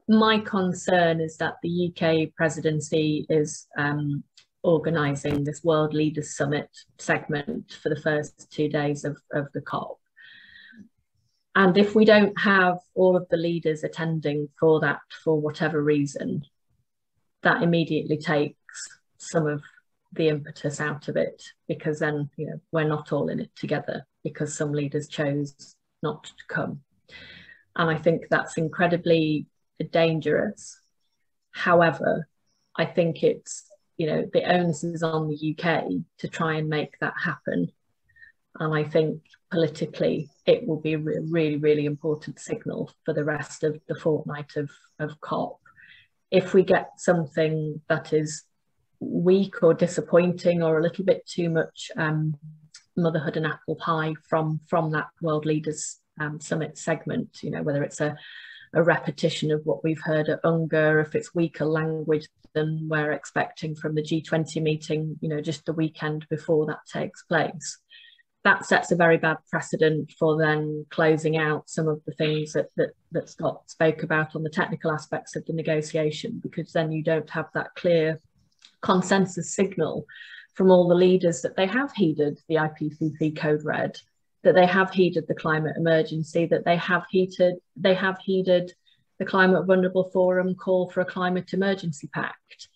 my concern is that the UK presidency is organising this World Leaders Summit segment for the first 2 days of the COP. And if we don't have all of the leaders attending for that, for whatever reason, that immediately takes some of the impetus out of it, because then, you know, we're not all in it together because some leaders chose not to come. And I think that's incredibly dangerous. However, I think it's, you know, the onus is on the UK to try and make that happen. And I think politically it will be a really, really important signal for the rest of the fortnight of COP. If we get something that is weak or disappointing or a little bit too much motherhood and apple pie from that World Leaders Summit segment, you know, whether it's a repetition of what we've heard at UNGA, if it's weaker language than we're expecting from the G20 meeting, you know, just the weekend before that takes place, that sets a very bad precedent for then closing out some of the things that Scott spoke about on the technical aspects of the negotiation, because then you don't have that clear consensus signal from all the leaders that they have heeded the IPCC Code Red, that they have heeded the climate emergency, that they have heeded the Climate Vulnerable Forum call for a climate emergency pact.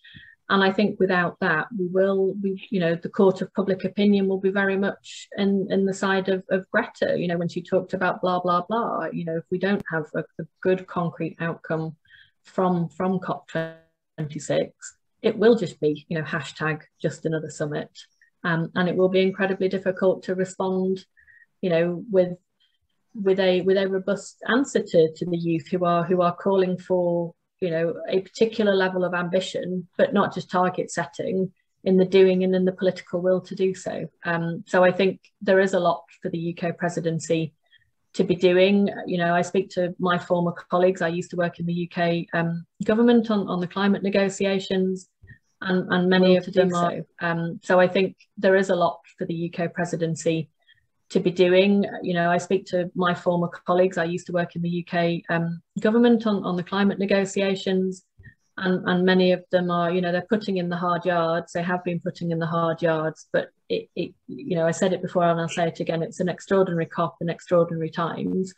And I think without that, you know, the court of public opinion will be very much in the side of Greta, you know, when she talked about blah, blah, blah. You know, if we don't have a good concrete outcome from COP26, it will just be, you know, hashtag just another summit. And it will be incredibly difficult to respond, you know, with a robust answer to the youth who are calling for, you know, a particular level of ambition, but not just target setting, in the doing and in the political will to do so. So I think there is a lot for the UK presidency to be doing. You know, I speak to my former colleagues. I used to work in the UK government on the climate negotiations, and many of them are. So I think there is a lot for the UK presidency to be doing. You know, I speak to my former colleagues. I used to work in the UK government on the climate negotiations, and many of them are, you know, they're putting in the hard yards. They have been putting in the hard yards, but it you know, I said it before and I'll say it again, it's an extraordinary COP in extraordinary times.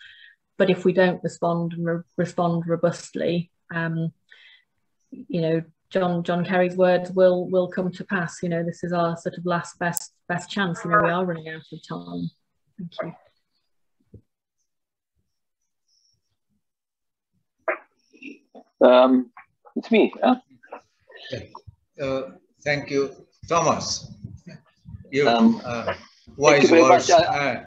But if we don't respond and respond robustly, you know, John Kerry's words will come to pass. You know, this is our sort of last best chance. You know, we are running out of time. Thank you. It's me. Thank you, Thomas. Thank Wise you very words. much.